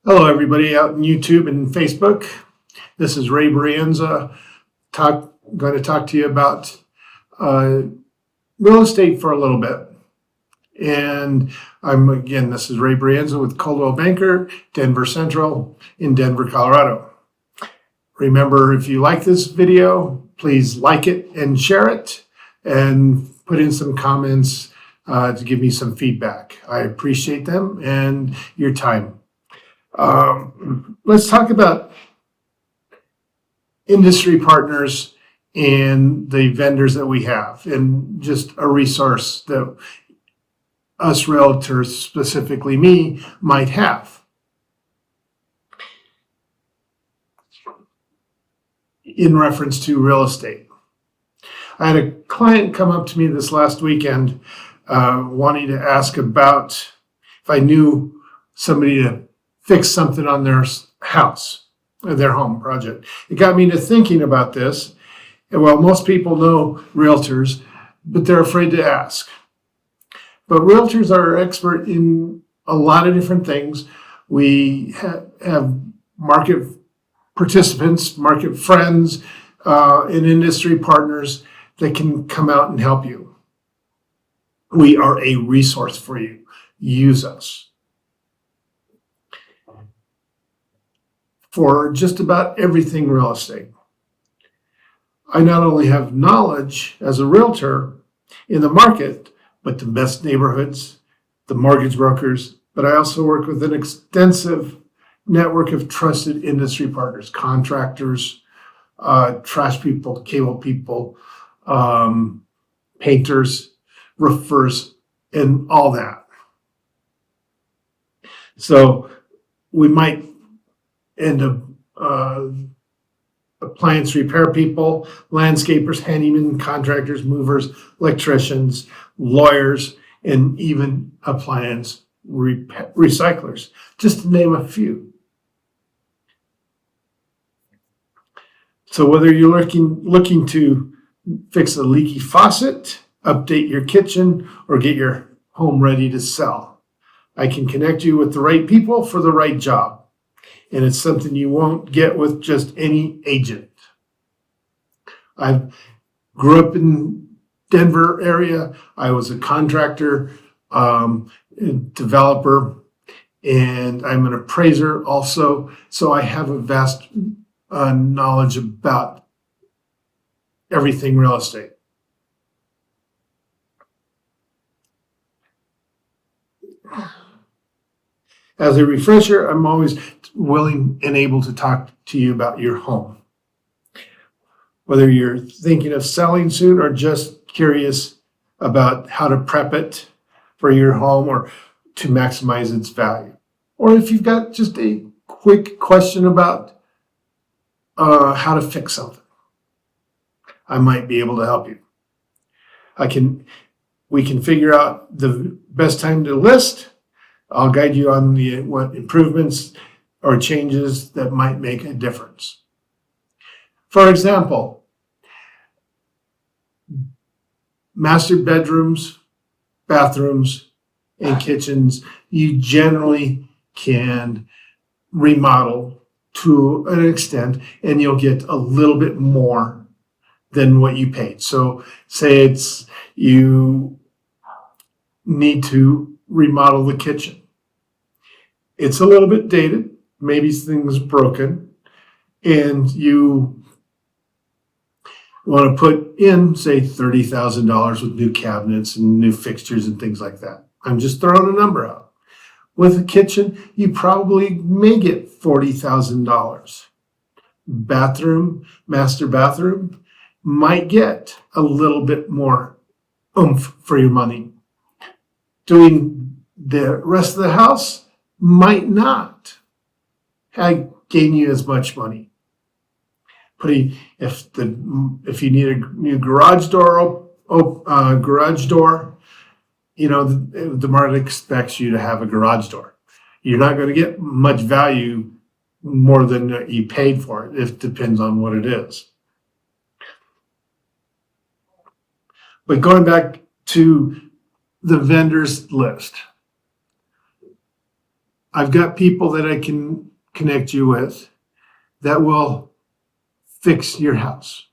Hello, everybody out in YouTube and Facebook. This is Ray Brienza. Going to talk to you about real estate for a little bit. And this is Ray Brienza with Coldwell Banker, Denver Central in Denver, Colorado. Remember, if you like this video, please like it and share it and put in some comments to give me some feedback. I appreciate them and your time. Let's talk about industry partners and the vendors that we have, and just a resource that us realtors, specifically me, might have. In reference to real estate, I had a client come up to me this last weekend wanting to ask about if I knew somebody to fix something on their house, their home project. It got me to thinking about this. And well, most people know realtors, but they're afraid to ask. But realtors are expert in a lot of different things. We have market participants, market friends, and industry partners that can come out and help you. We are a resource for you. Use us. For just about everything real estate. I not only have knowledge as a realtor in the market, but the best neighborhoods, the mortgage brokers, but I also work with an extensive network of trusted industry partners, contractors, trash people, cable people, painters, roofers, and all that. So we might end up appliance repair people, landscapers, handymen, contractors, movers, electricians, lawyers, and even appliance recyclers, just to name a few. So whether you're looking to fix a leaky faucet, update your kitchen, or get your home ready to sell, I can connect you with the right people for the right job. And it's something you won't get with just any agent. I grew up in Denver area. I was a contractor, developer, and I'm an appraiser also. So I have a vast knowledge about everything real estate. As a refresher, I'm always willing and able to talk to you about your home. Whether you're thinking of selling soon or just curious about how to prep it for your home or to maximize its value. Or if you've got just a quick question about how to fix something, I might be able to help you. We can figure out the best time to list. I'll guide you on what improvements or changes that might make a difference. For example, master bedrooms, bathrooms, and kitchens, you generally can remodel to an extent, and you'll get a little bit more than what you paid. So say you need to remodel the kitchen. It's a little bit dated, maybe things broken, and you want to put in, say, $30,000 with new cabinets and new fixtures and things like that. I'm just throwing a number out. With a kitchen, you probably may get $40,000. Master bathroom, might get a little bit more oomph for your money. Doing the rest of the house might not gain you as much money. If you need a new garage door, the market expects you to have a garage door. You're not going to get much value more than you paid for it. It depends on what it is. But going back to the vendors list, I've got people that I can connect you with that will fix your house.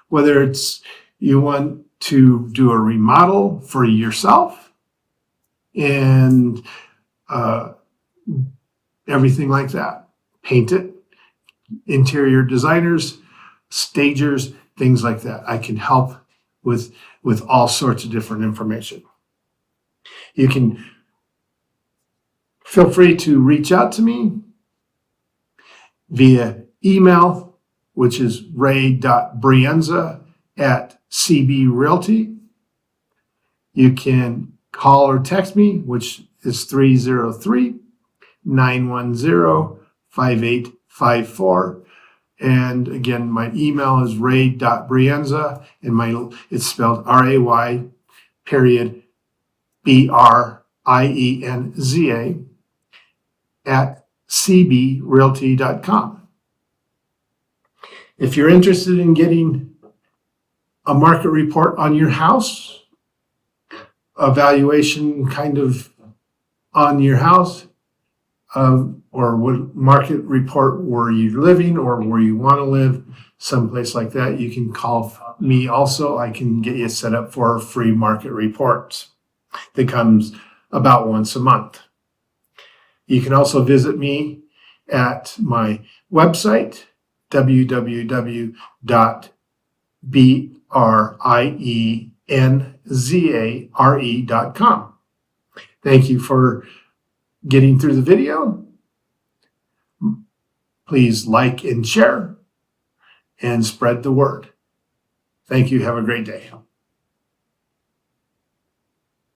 Whether it's you want to do a remodel for yourself and everything like that. Paint it, interior designers, stagers, things like that. I can help with all sorts of different information. You can feel free to reach out to me via email, which is ray.brienza@cbrealty. You can call or text me, which is 303-910-5854. And again, my email is ray.brienza, and it's spelled RAY period BRIENZA at cbrealty.com. If you're interested in getting a market report on your house, evaluation kind of on your house, or what market report where you're living or where you want to live, someplace like that, you can call me also. I can get you set up for a free market report that comes about once a month. You can also visit me at my website, www.brienzare.com. Thank you for getting through the video. Please like and share and spread the word. Thank you. Have a great day.